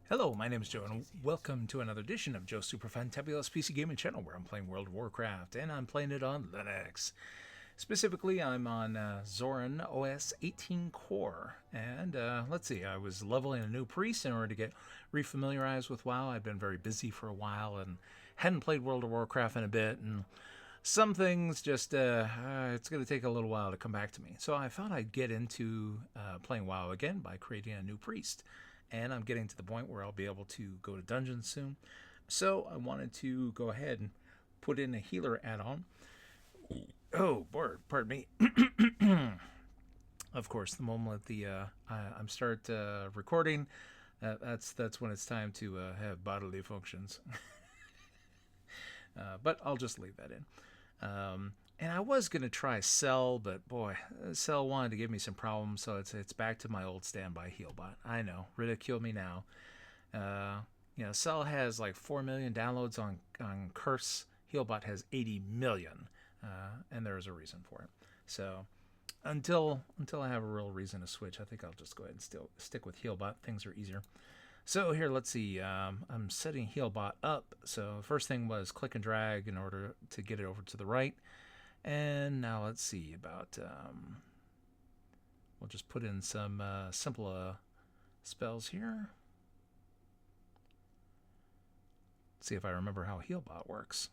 Hello, my name is Joe, and welcome to another edition of Joe's Super Fantabulous PC Gaming Channel, where I'm playing World of Warcraft, and I'm playing it on Linux. Specifically, I'm on Zorin OS 18 Core, and let's see, I was leveling a new priest in order to get refamiliarized with WoW. I've been very busy for a while and hadn't played World of Warcraft in a bit, and some things just, it's going to take a little while to come back to me. So I thought I'd get into playing WoW again by creating a new priest. And I'm getting to the point where I'll be able to go to dungeons soon. So I wanted to go ahead and put in a healer add-on. Oh, pardon me. Of course, the moment I'm start recording, that's when it's time to have bodily functions. But I'll just leave that in. And I was gonna try Cell, but boy, Cell wanted to give me some problems, so it's back to my old standby Healbot. I know, ridicule me now. Cell has like 4 million downloads on Curse. Healbot has 80 million, and there's a reason for it. So until I have a real reason to switch, I think I'll just go ahead and still stick with Healbot. Things are easier. So here, let's see. I'm setting Healbot up. So first thing was click and drag in order to get it over to the right. And now let's see about, we'll just put in some simple spells here. See if I remember how Healbot works.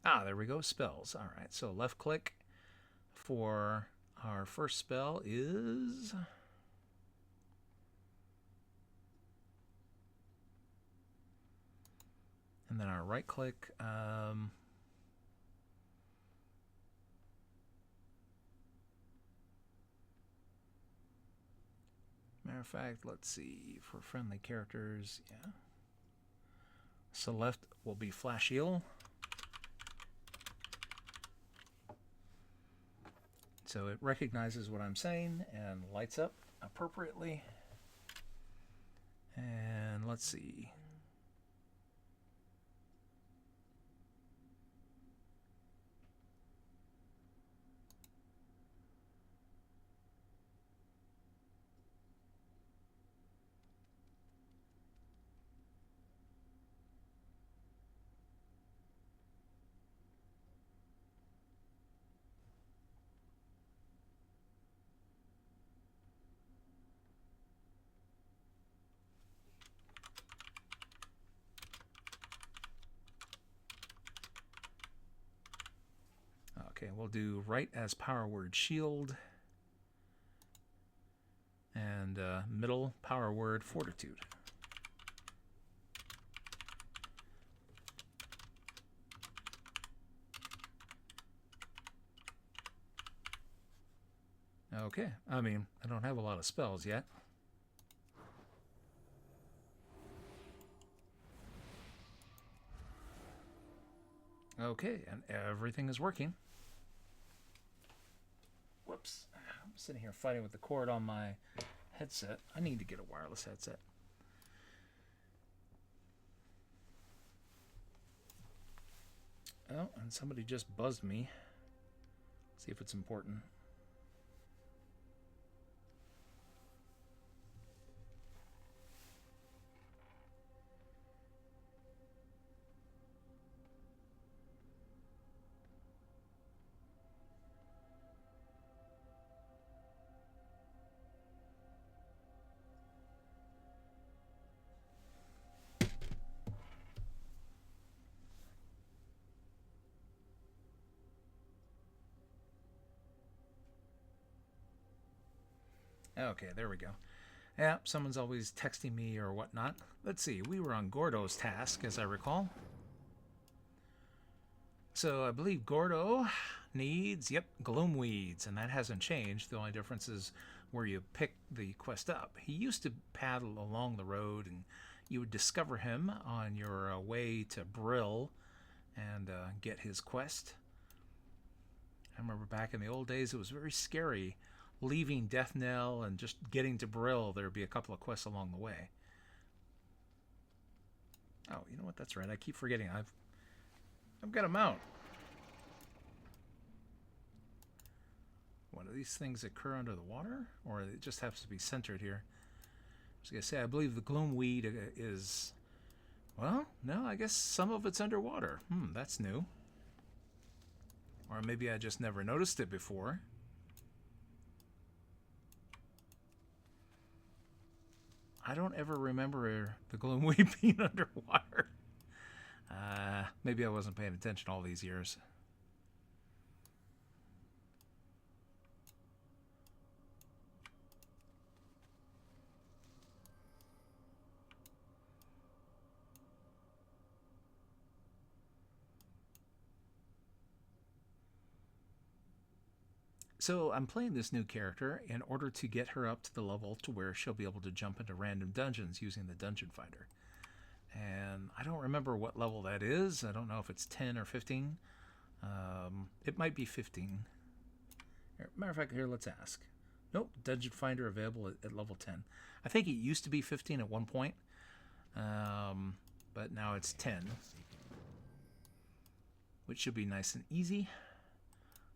Ah, there we go, spells. All right, so left click for our first spell is... And then our right click, matter of fact, let's see, for friendly characters, yeah. So left will be Flash Heal. So it recognizes what I'm saying and lights up appropriately. And let's see. Okay, we'll do right as power word shield, and middle power word fortitude. Okay, I mean, I don't have a lot of spells yet. Okay, and everything is working. Whoops, I'm sitting here fighting with the cord on my headset. I need to get a wireless headset. Oh, and somebody just buzzed me. Let's see if it's important. Okay, there we go. Yeah, someone's always texting me or whatnot. Let's see, we were on Gordo's task, as I recall. So I believe Gordo needs, gloom weeds, and that hasn't changed. The only difference is where you pick the quest up. He used to paddle along the road, and you would discover him on your way to Brill and get his quest. I remember back in the old days, it was very scary leaving Death Knell and just getting to Brill. There'd be a couple of quests along the way. Oh, you know what? That's right. I keep forgetting. I've got a mount. Do these things occur under the water, or it just has to be centered here? I was going to say, I believe the gloomweed is... Well, no, I guess some of it's underwater. That's new. Or maybe I just never noticed it before. I don't ever remember the gloomweed being underwater. Maybe I wasn't paying attention all these years. So I'm playing this new character in order to get her up to the level to where she'll be able to jump into random dungeons using the dungeon finder. And I don't remember what level that is. I don't know if it's 10 or 15. It might be 15. Matter of fact, here, let's ask. Nope, dungeon finder available at level 10. I think it used to be 15 at one point, but now it's 10, which should be nice and easy.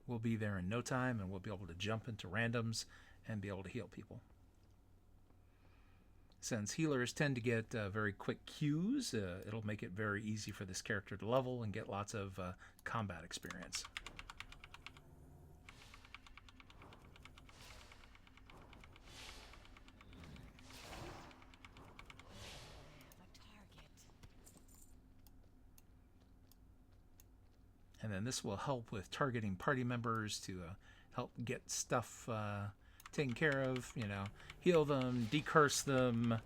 We'll be there in no time, and we'll be able to jump into randoms and be able to heal people. Since healers tend to get very quick queues, it'll make it very easy for this character to level and get lots of combat experience. And then this will help with targeting party members to help get stuff taken care of, you know, heal them, decurse them.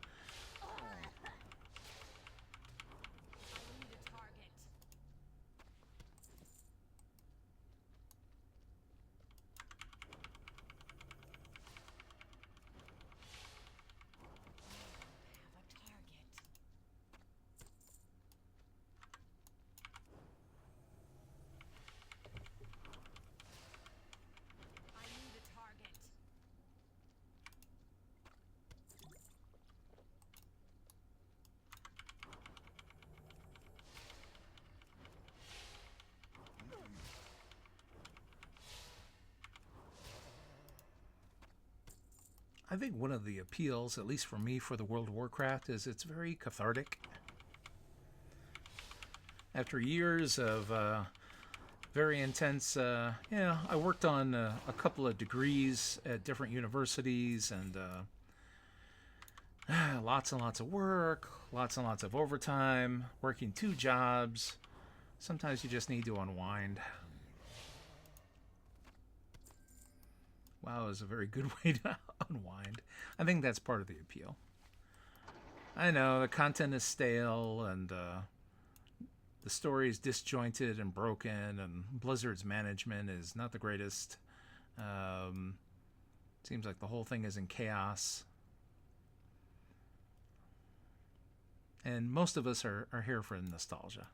I think one of the appeals, at least for me, for the World of Warcraft is it's very cathartic. After years of very intense, I worked on a couple of degrees at different universities, and lots and lots of work, lots and lots of overtime, working 2 jobs. Sometimes you just need to unwind. WoW is a very good way to unwind. I think that's part of the appeal. I know the content is stale, and the story is disjointed and broken, and Blizzard's management is not the greatest. Seems like the whole thing is in chaos. And most of us are here for nostalgia.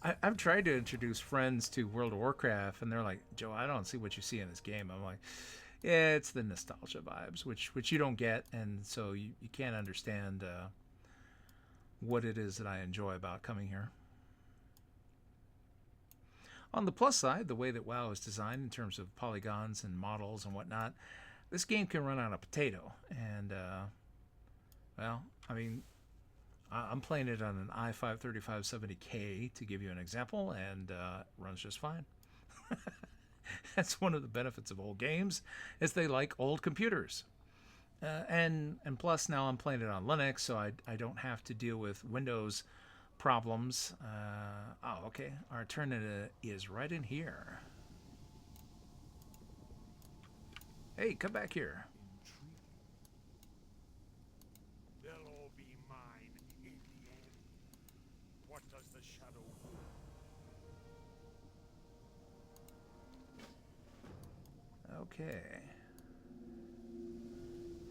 I've tried to introduce friends to World of Warcraft, and they're like, Joe, I don't see what you see in this game. I'm like, yeah, it's the nostalgia vibes, which you don't get, and so you can't understand what it is that I enjoy about coming here. On the plus side, the way that WoW is designed in terms of polygons and models and whatnot, this game can run on a potato. And, well, I mean, I'm playing it on an i5 3570K, to give you an example, and it runs just fine. That's one of the benefits of old games, is they like old computers. And plus, now I'm playing it on Linux, so I don't have to deal with Windows problems. Oh, okay. Our Eterna is right in here. Hey, come back here. They'll all be mine in the end. What does the shadow do? Okay.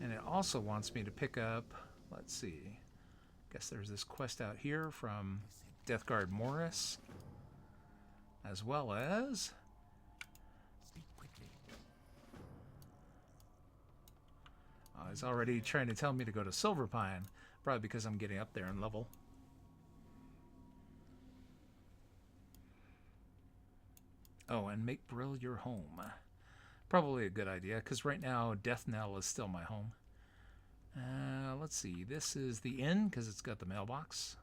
And it also wants me to pick up, let's see, guess there's this quest out here from Death Guard Morris, as well as Speak quickly. he's already trying to tell me to go to Silverpine, probably because I'm getting up there in level. Oh, and make Brill your home. Probably a good idea, because right now Death Knell is still my home. Let's see. This is the inn, because it's got the mailbox.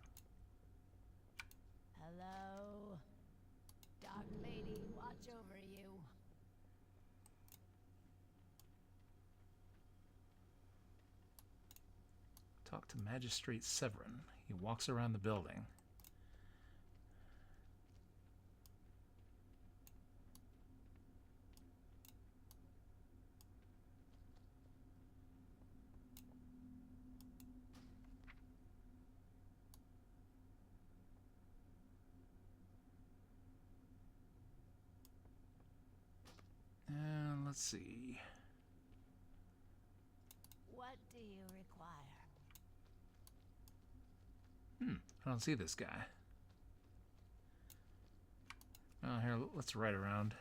Hello? Dark Lady, watch over you. Talk to Magistrate Severin. He walks around the building. Let's see. What do you require? I don't see this guy. Oh, here, let's ride around.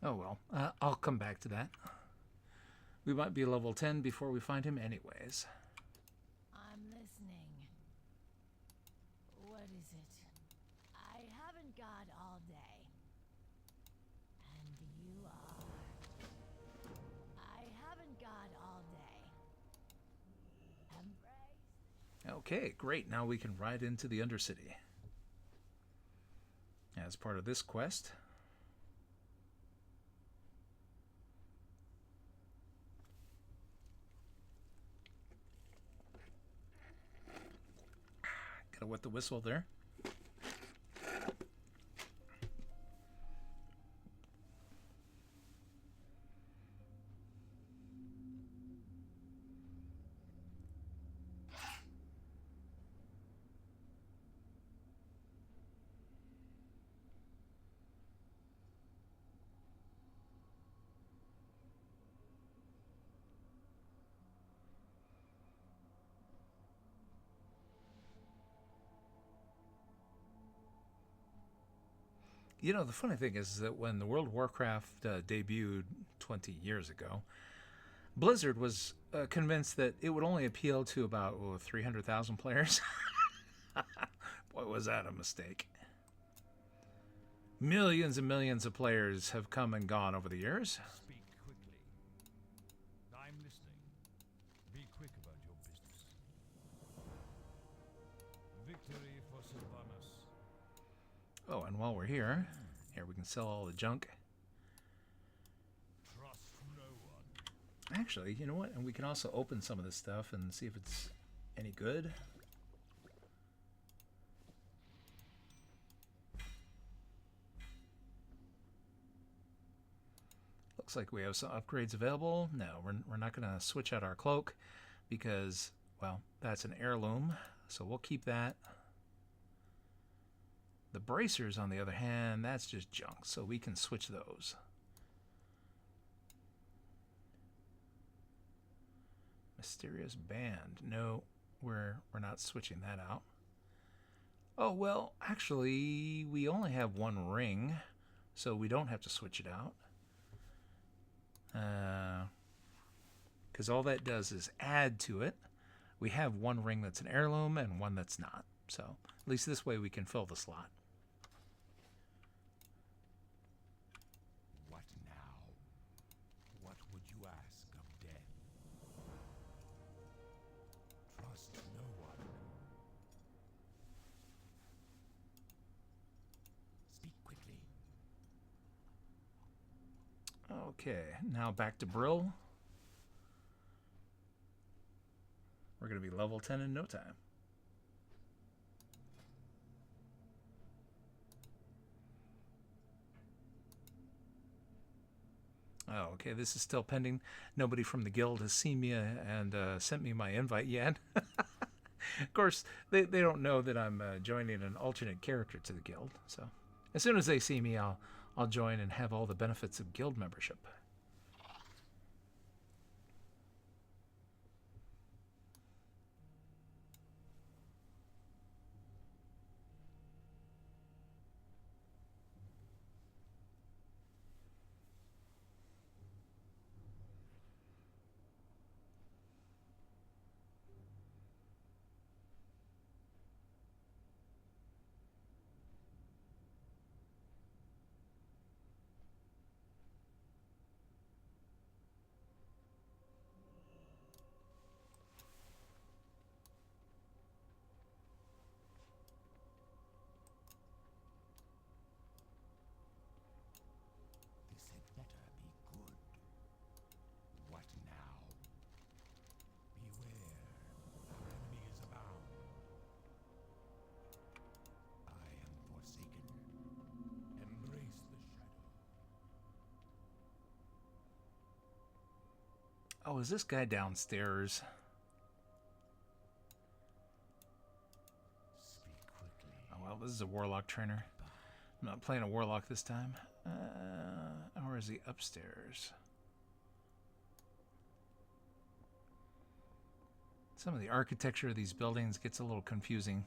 Oh well, I'll come back to that. We might be level 10 before we find him anyways. I'm listening. What is it? I haven't got all day. And you are. I haven't got all day. Embrace. Okay, great. Now we can ride into the Undercity. As part of this quest, gotta wet the whistle there. You know, the funny thing is that when the World of Warcraft debuted 20 years ago, Blizzard was convinced that it would only appeal to about 300,000 players. Boy, was that a mistake. Millions and millions of players have come and gone over the years. Speak quickly. I'm listening. Be quick about your business. Victory for Sylvanas. Oh, and while we're here we can sell all the junk. Trust no one. Actually, you know what? And we can also open some of this stuff and see if it's any good. Looks like we have some upgrades available. No, we're not going to switch out our cloak because, well, that's an heirloom, so we'll keep that. The bracers, on the other hand, that's just junk, so we can switch those. Mysterious band. No, we're not switching that out. Oh, well, actually, we only have one ring, so we don't have to switch it out. Because all that does is add to it. We have one ring that's an heirloom and one that's not. So at least this way we can fill the slot. What now? What would you ask of death? Trust no one. Speak quickly. Okay, now back to Brill. We're going to be level 10 in no time. Oh, okay, this is still pending. Nobody from the guild has seen me and sent me my invite yet. Of course, they don't know that I'm joining an alternate character to the guild. So as soon as they see me, I'll join and have all the benefits of guild membership. This had better be good. What now? Beware, our enemies abound. I am forsaken. Embrace the shadow. Oh, is this guy downstairs? Speak quickly. Oh, well, this is a warlock trainer. I'm not playing a warlock this time. Or is he upstairs? Some of the architecture of these buildings gets a little confusing.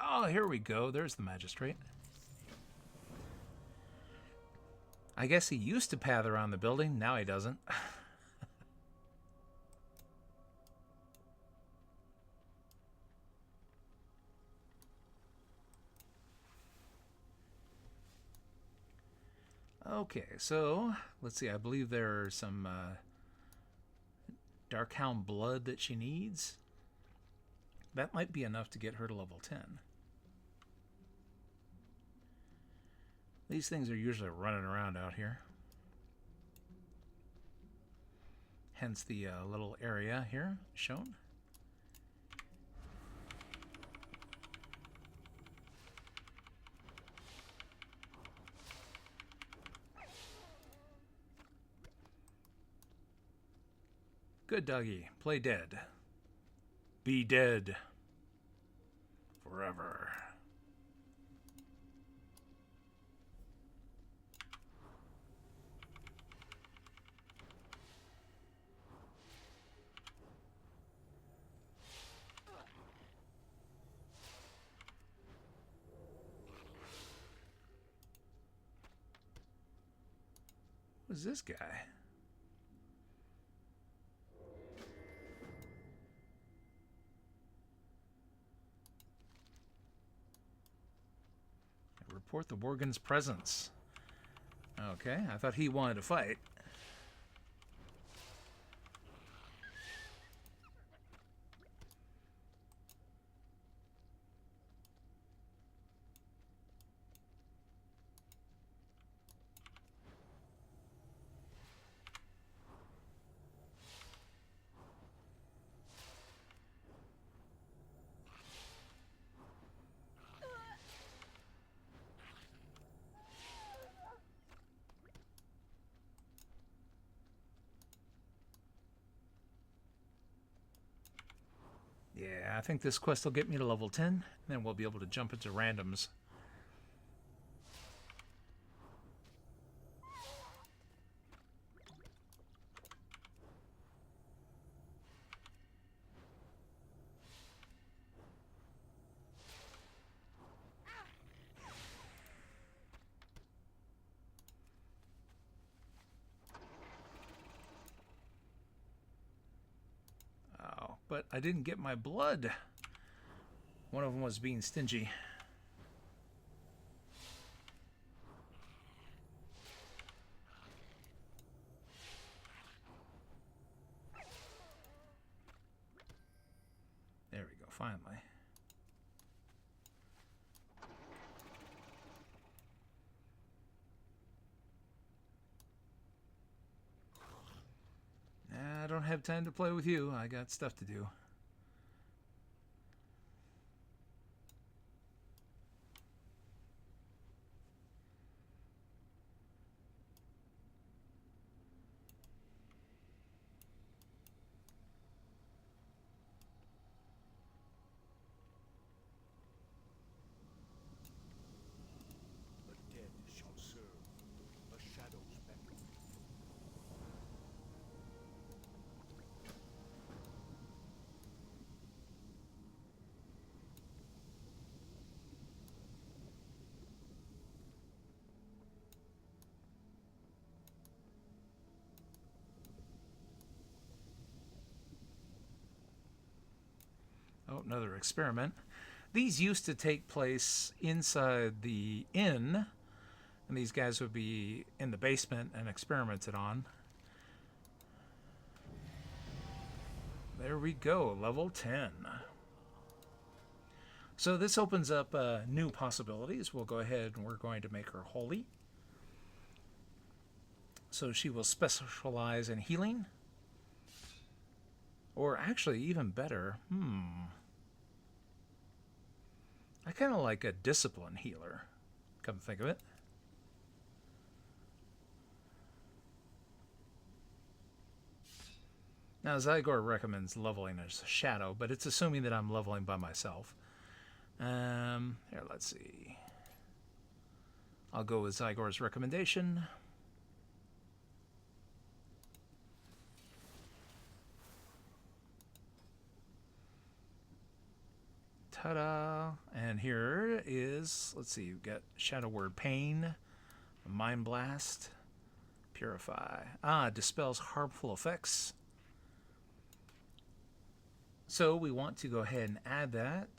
Oh, here we go. There's the magistrate. I guess he used to path around the building. Now he doesn't. Okay, so let's see. I believe there are some Darkhound blood that she needs. That might be enough to get her to level 10. These things are usually running around out here. Hence the little area here shown. Good doggy. Play dead. Be dead. Forever. Who's this guy? Report the Worgen's presence. Okay, I thought he wanted to fight. Yeah, I think this quest will get me to level 10, and then we'll be able to jump into randoms. But I didn't get my blood. One of them was being stingy. There we go, finally. I don't have time to play with you. I got stuff to do. Oh, another experiment. These used to take place inside the inn, and these guys would be in the basement and experimented on. There we go, level 10. So this opens up new possibilities. We'll go ahead and we're going to make her holy. So she will specialize in healing. Or actually, even better, I kind of like a discipline healer, come to think of it. Now, Zygor recommends leveling as a shadow, but it's assuming that I'm leveling by myself. Here, let's see. I'll go with Zygor's recommendation. Ta-da! And here is, let's see, we've got Shadow Word Pain, Mind Blast, Purify. Dispels harmful effects. So we want to go ahead and add that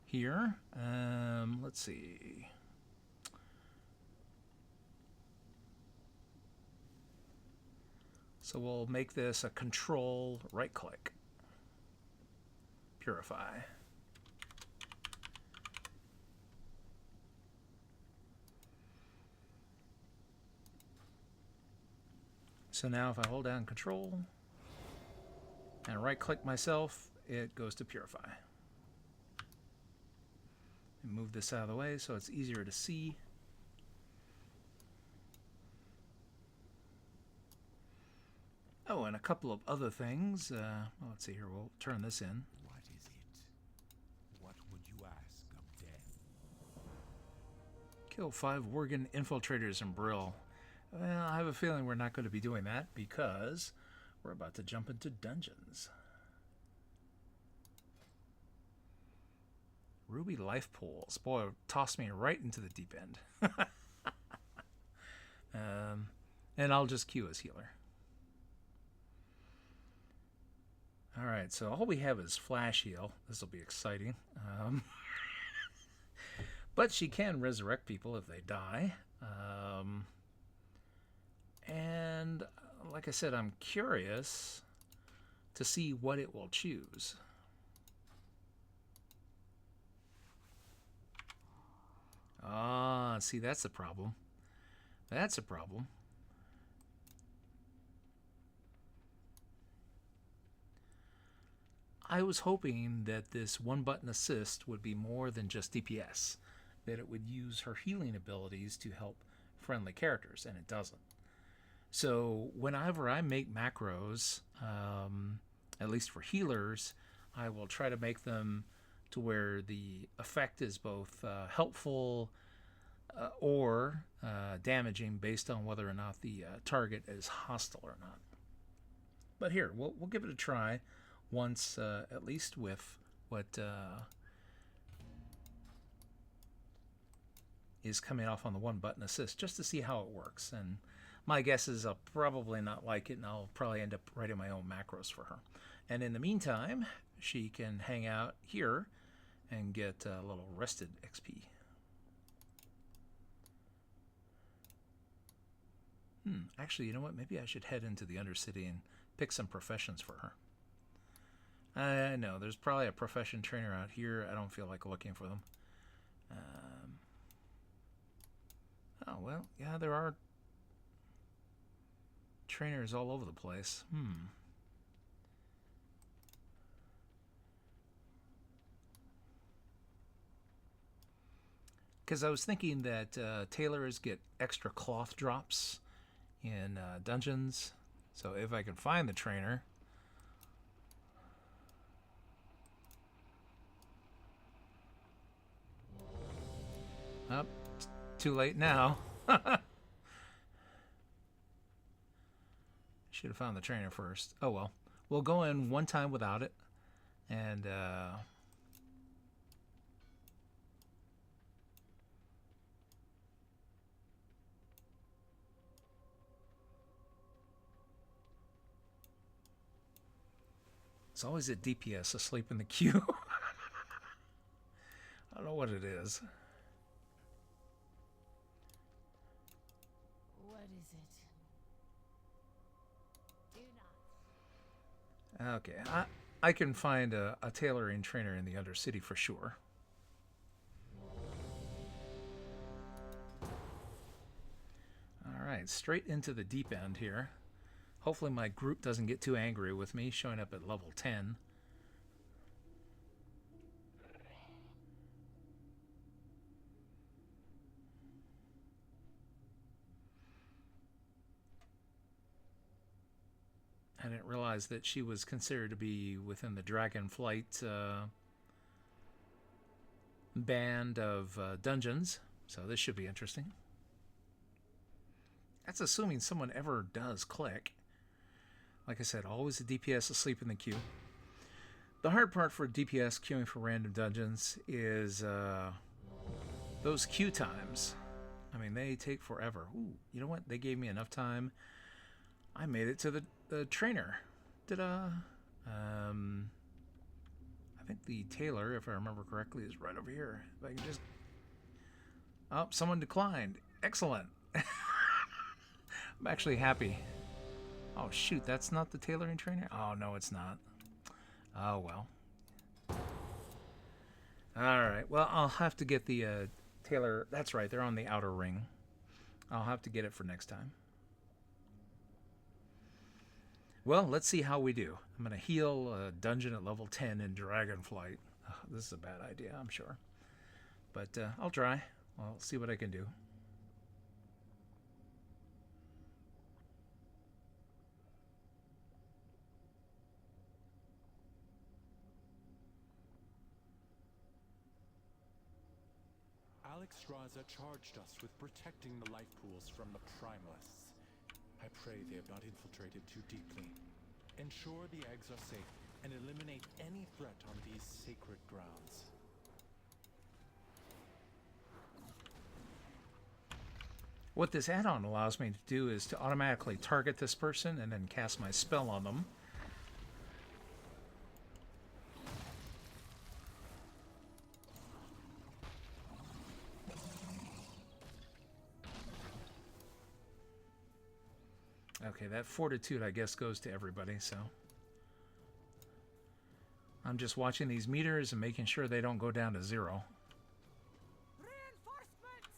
here. Let's see. So we'll make this a control right click. Purify. So now if I hold down control and right click myself, it goes to purify. And move this out of the way so it's easier to see. Oh, and a couple of other things. Well, let's see here. We'll turn this in. What is it? What would you ask of death? Kill 5 Worgen infiltrators in Brill. Well, I have a feeling we're not going to be doing that because we're about to jump into dungeons. Ruby life pools. Boy, it tossed me right into the deep end. And I'll just queue as healer. Alright, so all we have is flash heal. This will be exciting. But she can resurrect people if they die. And like I said, I'm curious to see what it will choose. See, that's the problem. That's a problem. I was hoping that this one-button assist would be more than just DPS, that it would use her healing abilities to help friendly characters, and it doesn't. So whenever I make macros, at least for healers, I will try to make them to where the effect is both helpful or damaging based on whether or not the target is hostile or not. But here, we'll give it a try once, at least with what is coming off on the one-button assist, just to see how it works. And my guess is I'll probably not like it, and I'll probably end up writing my own macros for her. And in the meantime, she can hang out here and get a little rested XP. Actually, you know what? Maybe I should head into the Undercity and pick some professions for her. I know, there's probably a profession trainer out here. I don't feel like looking for them. Oh, well, yeah, there are trainers all over the place. Because I was thinking that tailors get extra cloth drops in dungeons. So if I can find the trainer... Oh, too late now. Should have found the trainer first. Oh well. We'll go in one time without it. And There's always a DPS asleep in the queue. I don't know what it is. What is it? Do not. Okay, I can find a tailoring trainer in the Undercity for sure. Alright, straight into the deep end here. Hopefully my group doesn't get too angry with me showing up at level 10. I didn't realize that she was considered to be within the Dragonflight band of dungeons, so this should be interesting. That's assuming someone ever does click. Like I said, always a DPS asleep in the queue. The hard part for DPS queuing for random dungeons is those queue times. I mean, they take forever. Ooh, you know what? They gave me enough time. I made it to the trainer. I think the tailor, if I remember correctly, is right over here. If I can just... Oh, someone declined. Excellent. I'm actually happy. Oh, shoot, that's not the tailoring trainer? Oh, no, it's not. Oh, well. Alright, well, I'll have to get the tailor... That's right, they're on the outer ring. I'll have to get it for next time. Well, let's see how we do. I'm going to heal a dungeon at level 10 in Dragonflight. Oh, this is a bad idea, I'm sure. But I'll try. I'll see what I can do. Alexstrasza charged us with protecting the life pools from the primalists. I pray they have not infiltrated too deeply. Ensure the eggs are safe and eliminate any threat on these sacred grounds. What this add-on allows me to do is to automatically target this person and then cast my spell on them. Okay, that fortitude, I guess, goes to everybody, so... I'm just watching these meters and making sure they don't go down to 0. Reinforcements!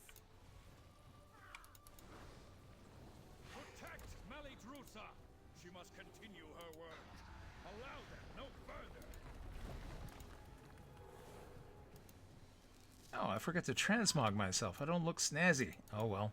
Protect Malidrusa! She must continue her work. Allow them no further. Oh, I forgot to transmog myself. I don't look snazzy. Oh, well.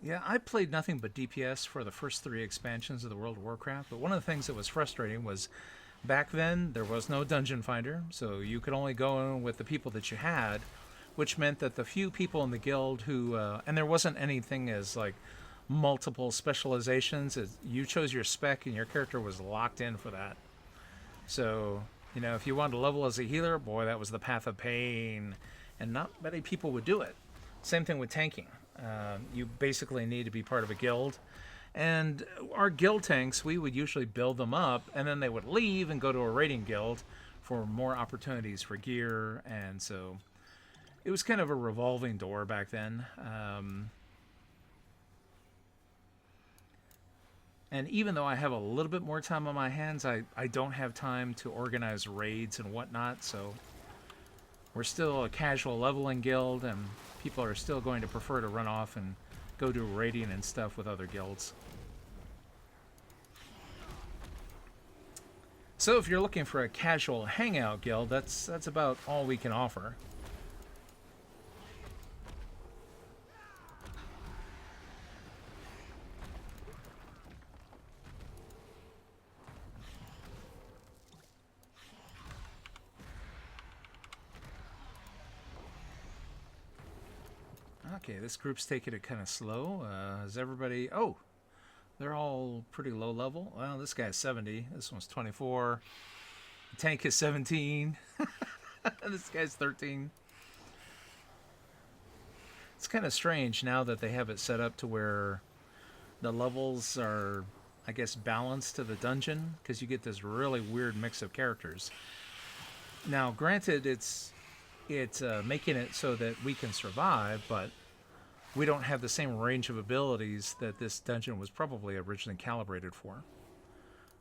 Yeah, I played nothing but DPS for the first 3 expansions of the World of Warcraft, but one of the things that was frustrating was back then there was no dungeon finder, so you could only go in with the people that you had, which meant that the few people in the guild who, and there wasn't anything as like multiple specializations, you chose your spec and your character was locked in for that. So, you know, if you wanted to level as a healer, boy, that was the path of pain, and not many people would do it. Same thing with tanking. You basically need to be part of a guild. And our guild tanks, we would usually build them up, and then they would leave and go to a raiding guild for more opportunities for gear. And so it was kind of a revolving door back then. And even though I have a little bit more time on my hands, I don't have time to organize raids and whatnot. So we're still a casual leveling guild, and people are still going to prefer to run off and go do raiding and stuff with other guilds. So if you're looking for a casual hangout guild, that's about all we can offer. Okay, this group's taking it kind of slow. Is everybody... Oh, they're all pretty low level. Well, this guy's 70. This one's 24. The tank is 17. This guy's 13. It's kind of strange now that they have it set up to where the levels are, I guess, balanced to the dungeon, because you get this really weird mix of characters. Now, granted, it's making it so that we can survive, but we don't have the same range of abilities that this dungeon was probably originally calibrated for.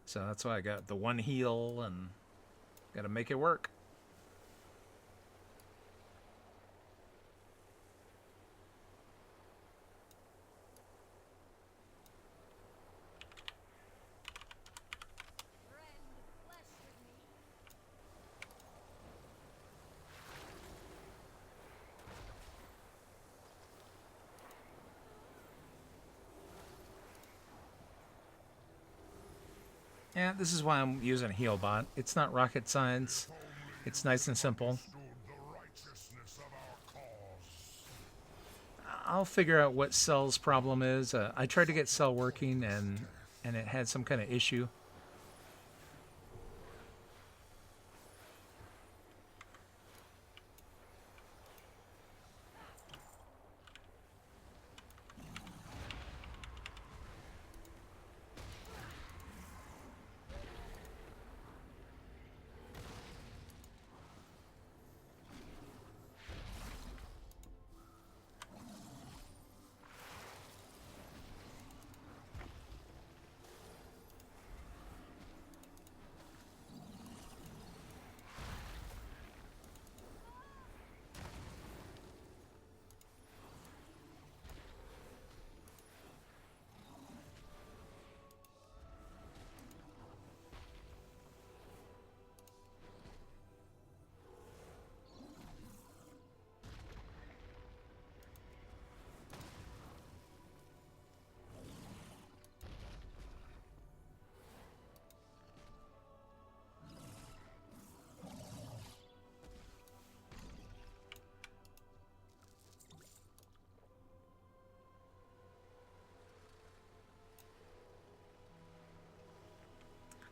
So that's why I got the one heal and got to make it work. Yeah, this is why I'm using a heal bot. It's not rocket science. It's nice and simple. I'll figure out what Cell's problem is. I tried to get Cell working and it had some kind of issue.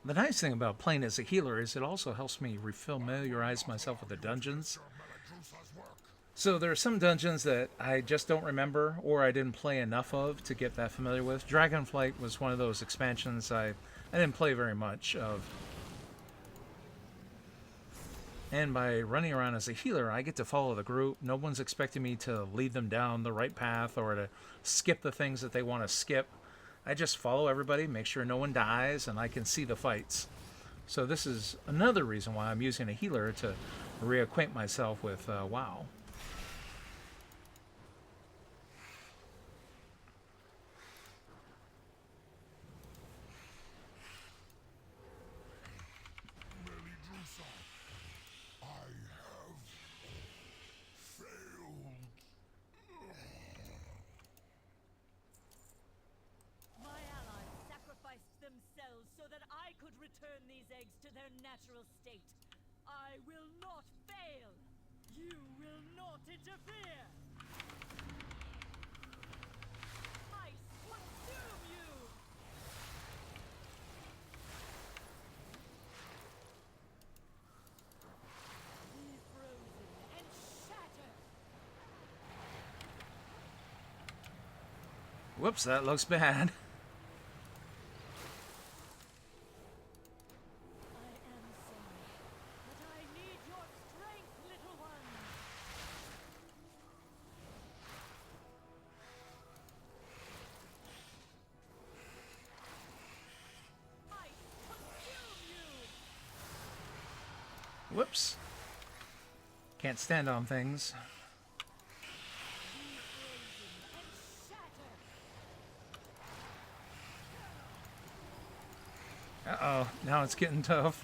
The nice thing about playing as a healer is it also helps me refamiliarize myself with the dungeons. So there are some dungeons that I just don't remember or I didn't play enough of to get that familiar with. Dragonflight was one of those expansions I didn't play very much of. And by running around as a healer, I get to follow the group. No one's expecting me to lead them down the right path or to skip the things that they want to skip. I just follow everybody, make sure no one dies, and I can see the fights. So this is another reason why I'm using a healer to reacquaint myself with WoW. Return these eggs to their natural state. I will not fail. You will not interfere. Ice consume you. Be frozen and shatter. Whoops, that looks bad. Whoops. Can't stand on things. Uh-oh, now it's getting tough.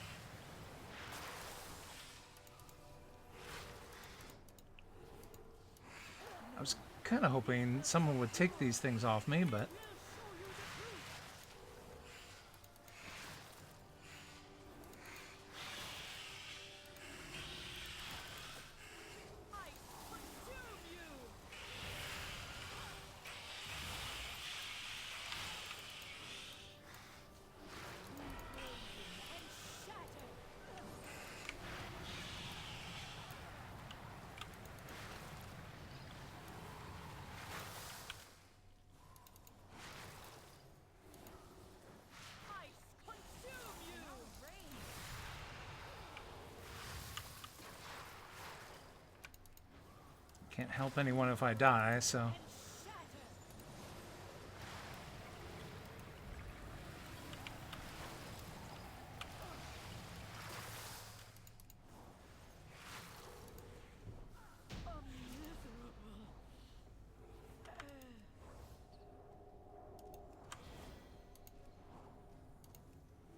Kind of hoping someone would take these things off me, but can't help anyone if I die, so...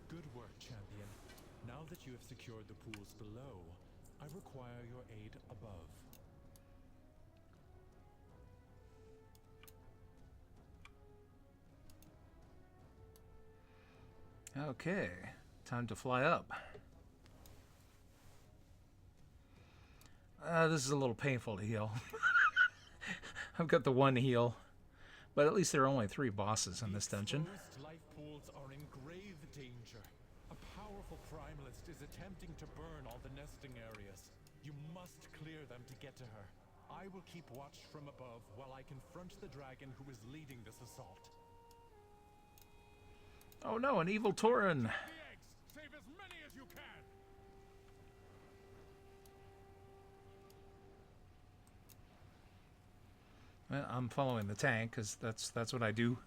Good work, champion. Now that you have secured the pools below, I require your aid above. Okay, time to fly up. This is a little painful to heal. I've got the one heal, but at least there are only 3 bosses in this dungeon. Exposed life pools are in grave danger. A powerful primalist is attempting to burn all the nesting areas. You must clear them to get to her. I will keep watch from above while I confront the dragon who is leading this assault. Oh no, an evil Tauren! The eggs! Save as many as you can! Well, I'm following the tank, because that's what I do.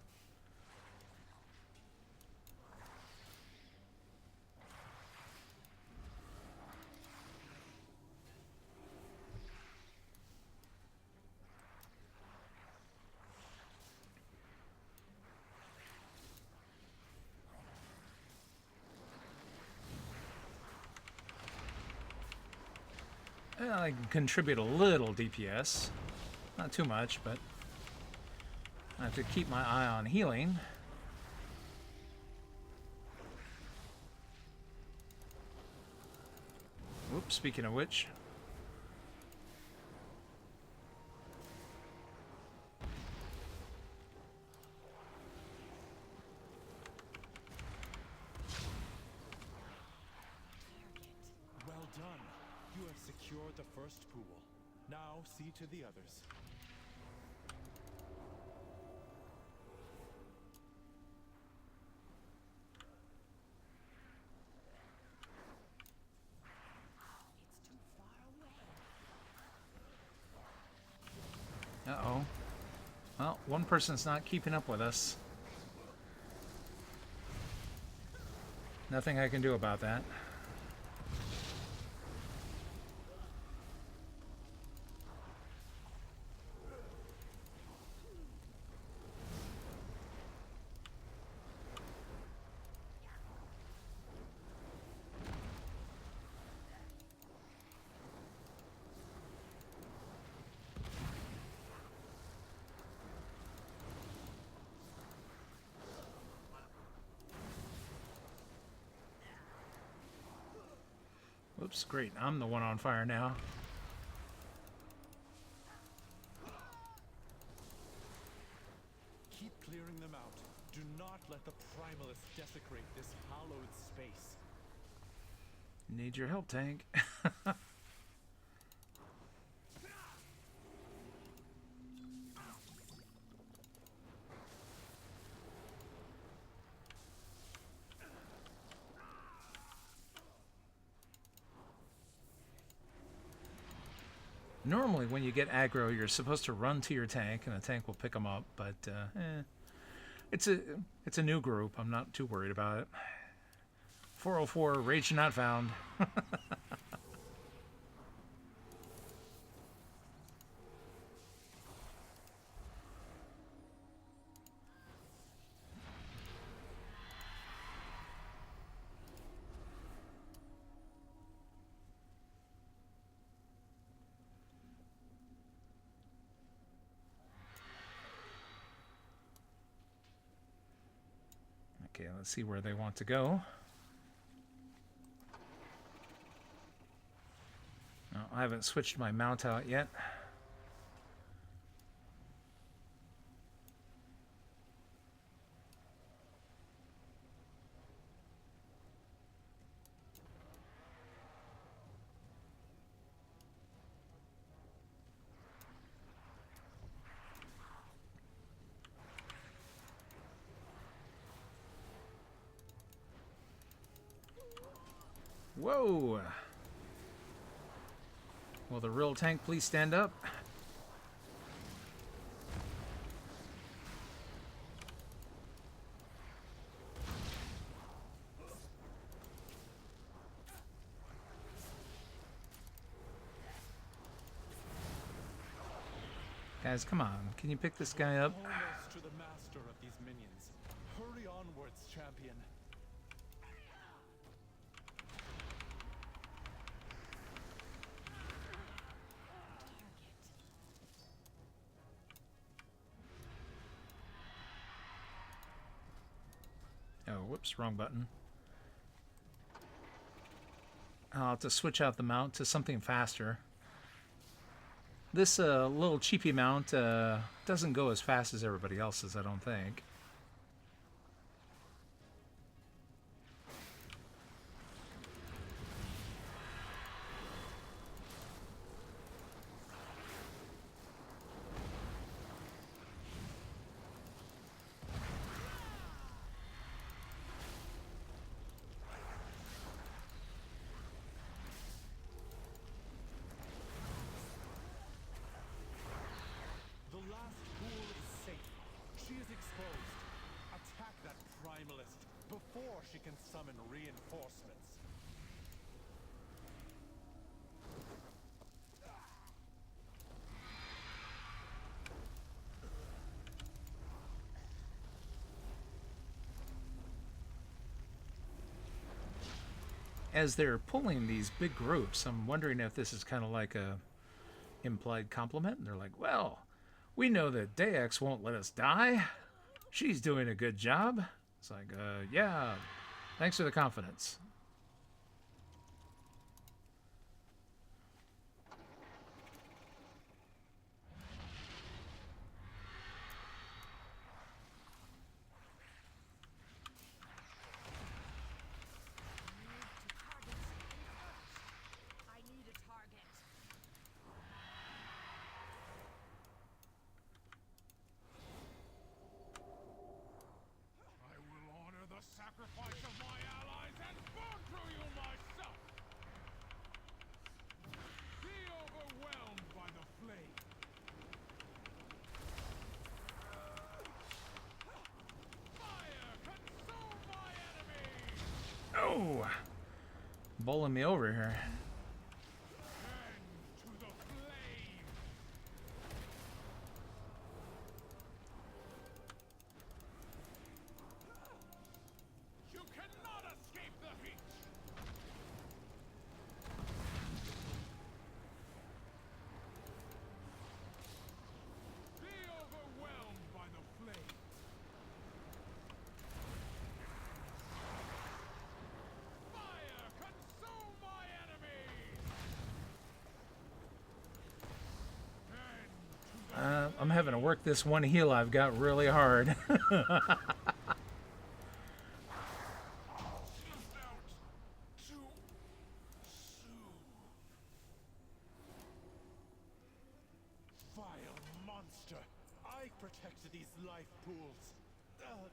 Well, I can contribute a little DPS. Not too much, but I have to keep my eye on healing. Whoops, speaking of which. Well done. You have secured the first pool. Now see to the others. Uh-oh. Well, one person's not keeping up with us. Nothing I can do about that. Whoops, great. I'm the one on fire now. Keep clearing them out. Do not let the primalists desecrate this hallowed space. Need your help, tank. Normally, when you get aggro, you're supposed to run to your tank, and the tank will pick them up. But it's a new group. I'm not too worried about it. 404, rage not found. Let's see where they want to go. No, I haven't switched my mount out yet. Whoa! Will the real tank please stand up? Guys, come on. Can you pick this guy up? Almost to the master of these minions. Hurry onwards, champion. Oh, whoops, wrong button. I'll have to switch out the mount to something faster. This little cheapy mount doesn't go as fast as everybody else's, I don't think. Before she can summon reinforcements. As they're pulling these big groups, I'm wondering if this is kind of like a implied compliment. And they're like, well, we know that Dex won't let us die. She's doing a good job. It's like, yeah, thanks for the confidence. Sacrifice of my allies and burn through you myself! Be overwhelmed by the flame! Fire! Consume my enemies! Oh! Bowling me over here. To the flame! You cannot escape the heat! Be overwhelmed by the flame! Fire! Consume my enemies! I'm having to work this one heal I've got really hard. Vile monster! I protected these life pools. No!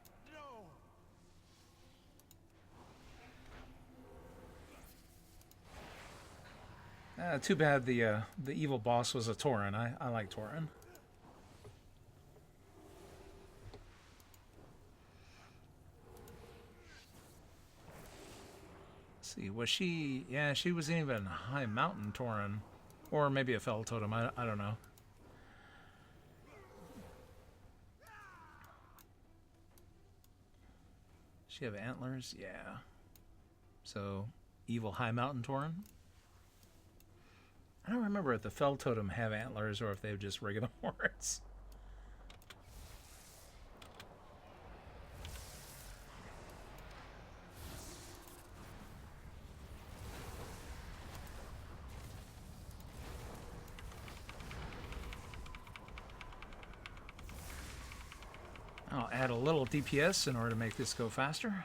Too bad the evil boss was a Tauren. I like Tauren. Let's see, was she? Yeah, she wasn't even a high mountain Tauren, or maybe a fell totem. I don't know. She have antlers? Yeah. So evil high mountain Tauren. I don't remember if the fell totem have antlers or if they have just regular horns. add a little DPS in order to make this go faster.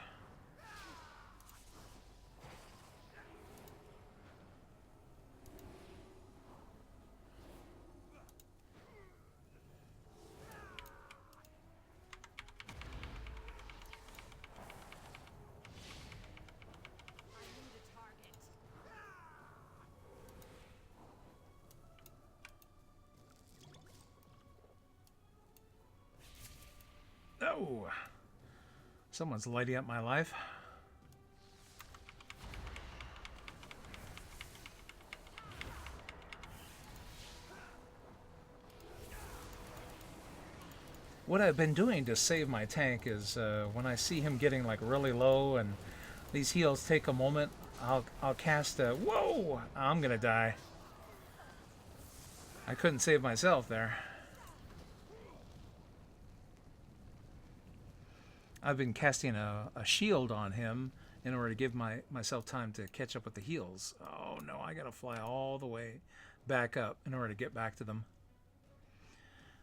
Oh, someone's lighting up my life. What I've been doing to save my tank is when I see him getting like really low and these heals take a moment, I'll cast a whoa! I'm gonna die. I couldn't save myself there. I've been casting a shield on him in order to give myself time to catch up with the heals. Oh no, I gotta fly all the way back up in order to get back to them.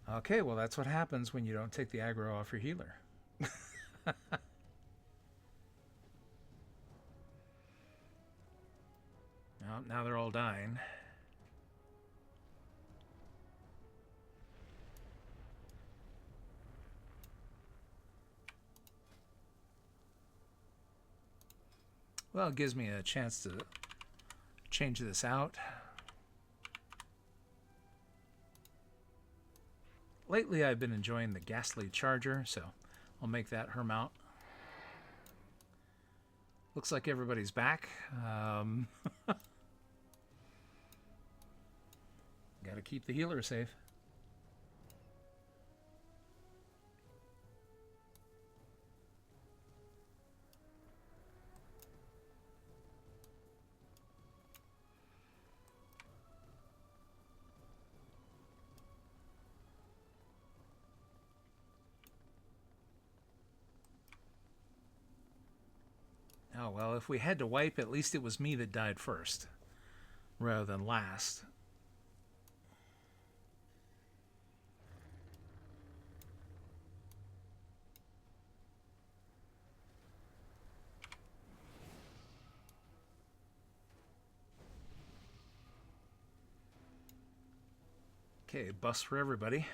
Okay, well that's what happens when you don't take the aggro off your healer. Now they're all dying. Well, it gives me a chance to change this out. Lately, I've been enjoying the ghastly charger, so I'll make that her mount. Looks like everybody's back. Gotta keep the healer safe. Oh, well, if we had to wipe, at least it was me that died first, rather than last. Okay, bus for everybody.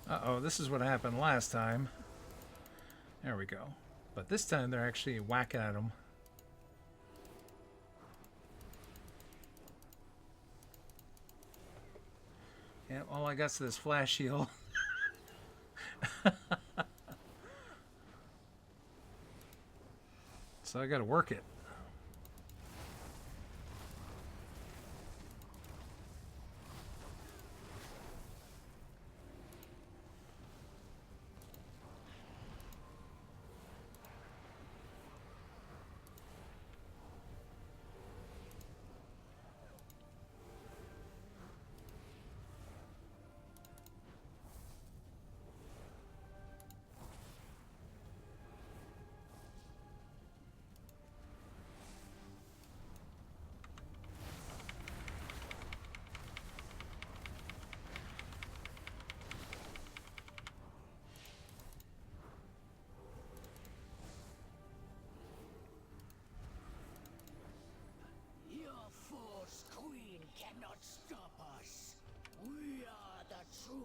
Uh-oh, this is what happened last time. There we go. But this time they're actually whacking at him. Yeah, all I got's this flash shield. So I gotta work it. Stop us. We are the truth.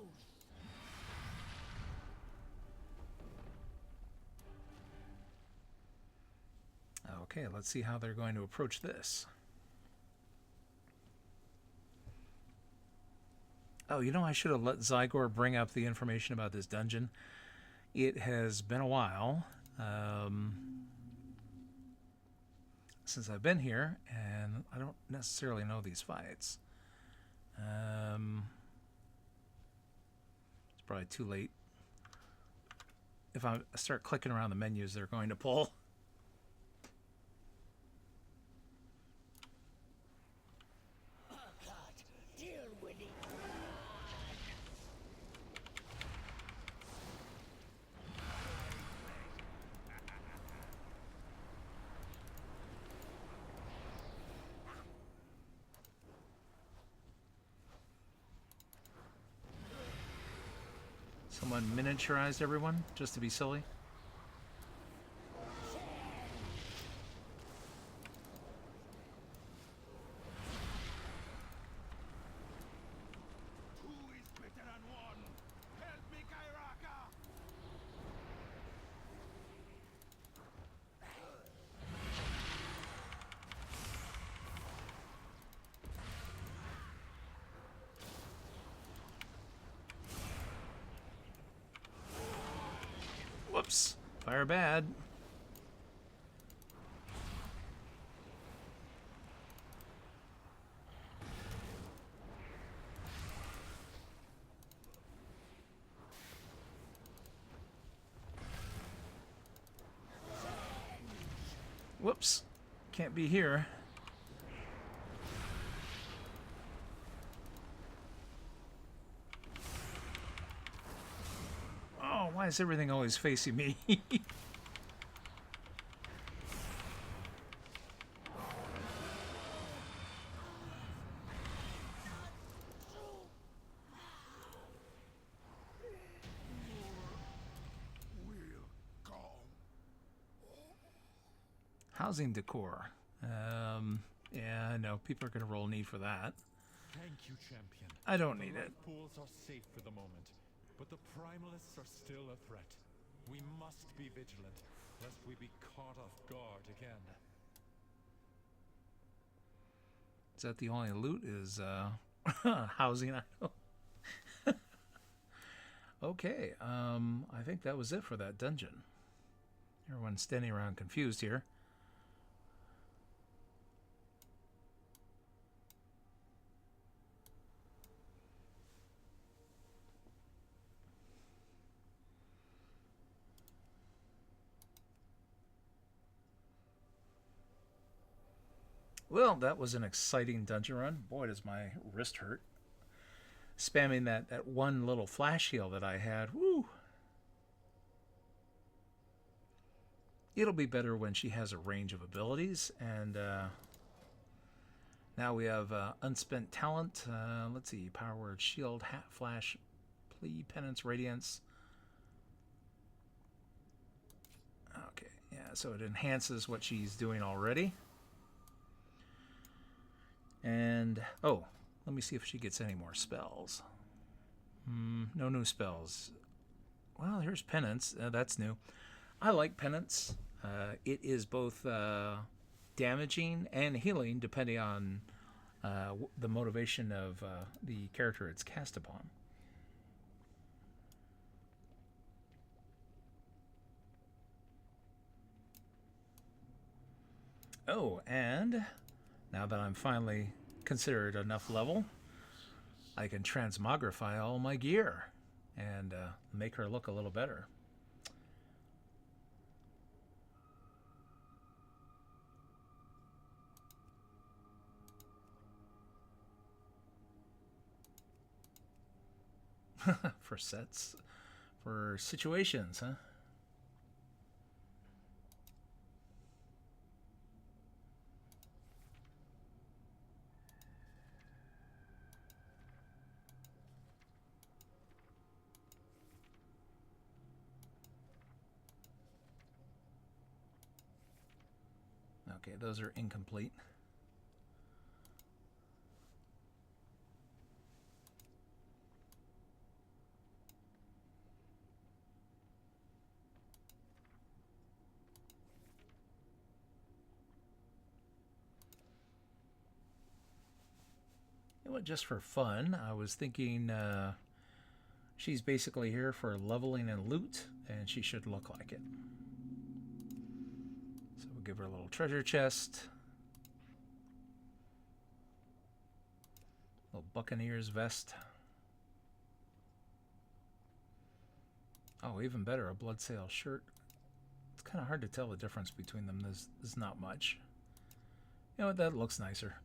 Okay, let's see how they're going to approach this. Oh, you know, I should have let Zygor bring up the information about this dungeon. It has been a while since I've been here, and I don't necessarily know these fights. Probably too late. If I start clicking around the menus, they're going to pull. Someone miniaturized everyone just to be silly. Two is better than one. Help me, Kairaka! Whoops. Fire bad. Whoops. Can't be here. Oh, why is everything always facing me? Housing decor. Yeah, I know. People are going to roll need for that. Thank you, champion. I don't need it. The pools are safe for the moment, but the primalists are still a threat. We must be vigilant, lest we be caught off guard again. Is that the only loot? Is housing item? Okay, I think that was it for that dungeon. Everyone's standing around confused here. Well, that was an exciting dungeon run. Boy, does my wrist hurt. Spamming that one little flash heal that I had. Woo! It'll be better when she has a range of abilities. And now we have unspent talent. Let's see. Power word, shield, hat, flash, plea, penance, radiance. Okay, yeah, so it enhances what she's doing already. And, oh, let me see if she gets any more spells. No new spells. Well, here's penance. That's new. I like penance. It is both damaging and healing, depending on the motivation of the character it's cast upon. Oh, and now that I'm finally considered enough level, I can transmogrify all my gear and make her look a little better. For sets, for situations, huh? Okay, those are incomplete. You know what, just for fun, I was thinking she's basically here for leveling and loot, and she should look like it. So we'll give her a little treasure chest. Little Buccaneers vest. Oh, even better, a Bloodsail shirt. It's kind of hard to tell the difference between them. There's not much. You know what? That looks nicer.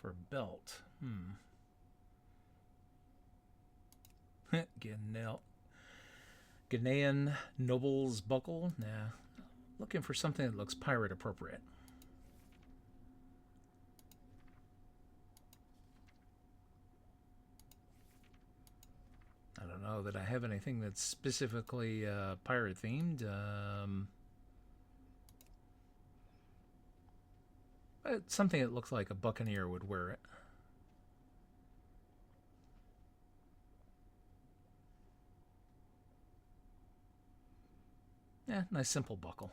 For belt, Ghanaian Noble's Buckle? Nah. Looking for something that looks pirate appropriate. I don't know that I have anything that's specifically pirate themed. Something that looks like a buccaneer would wear it. Yeah, nice simple buckle.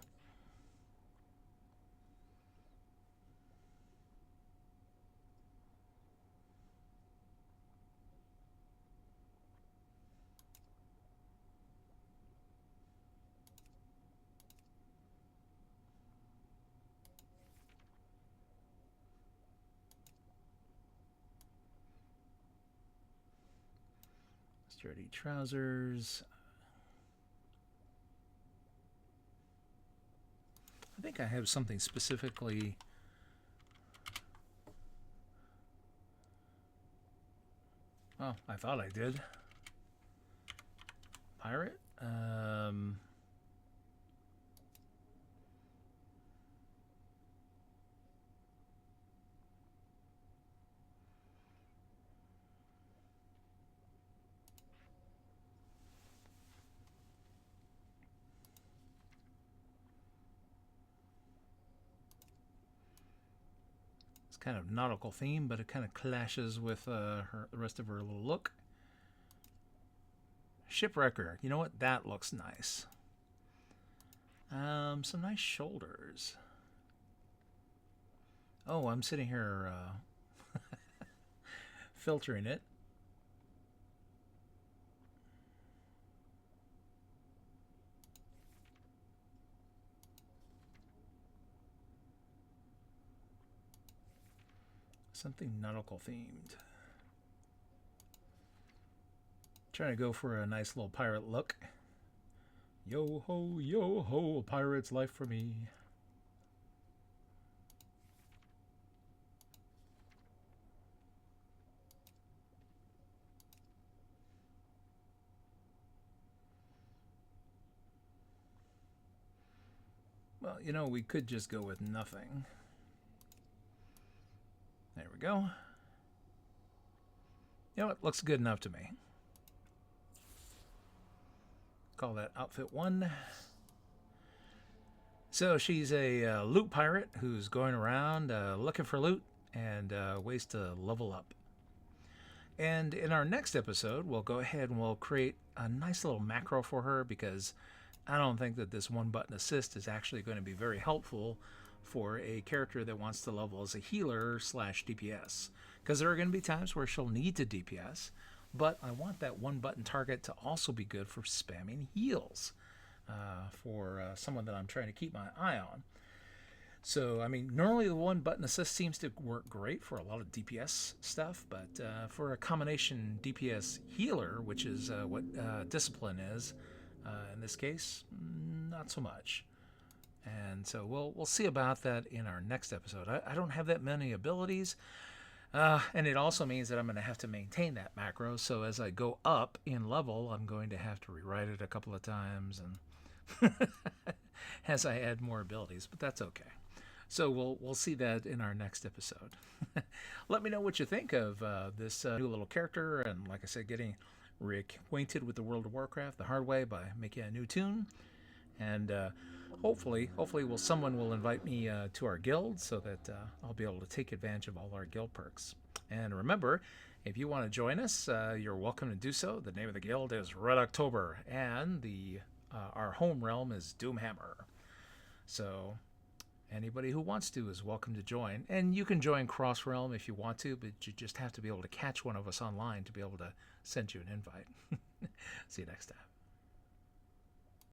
Sturdy trousers. I think I have something specifically. Oh, I thought I did. Pirate? Kind of nautical theme, but it kind of clashes with the rest of her little look. Shipwrecker. You know what? That looks nice. Some nice shoulders. Oh, I'm sitting here filtering it. Something nautical themed. Trying to go for a nice little pirate look. Yo ho, a pirate's life for me. Well, you know, we could just go with nothing. There we go. You know what? Looks good enough to me. Call that outfit 1. So she's a loot pirate who's going around looking for loot and ways to level up. And in our next episode, we'll go ahead and we'll create a nice little macro for her, because I don't think that this one button assist is actually going to be very helpful for a character that wants to level as a healer / DPS, because there are going to be times where she'll need to DPS, but I want that one button target to also be good for spamming heals for someone that I'm trying to keep my eye on. So, I mean, normally the one button assist seems to work great for a lot of DPS stuff, but for a combination DPS healer, which is what discipline is in this case, not so much. And so we'll see about that in our next episode. I don't have that many abilities, and it also means that I'm going to have to maintain that macro. So as I go up in level, I'm going to have to rewrite it a couple of times, and as I add more abilities. But that's okay. So we'll see that in our next episode. Let me know what you think of this new little character, and like I said, getting reacquainted with the world of Warcraft the hard way by making a new tune. And hopefully someone will invite me to our guild, so that I'll be able to take advantage of all our guild perks. And remember, if you want to join us, you're welcome to do so. The name of the guild is Red October, and our home realm is Doomhammer. So Anybody who wants to is welcome to join. And you can join Cross Realm if you want to, but you just have to be able to catch one of us online to be able to send you an invite. See you next time.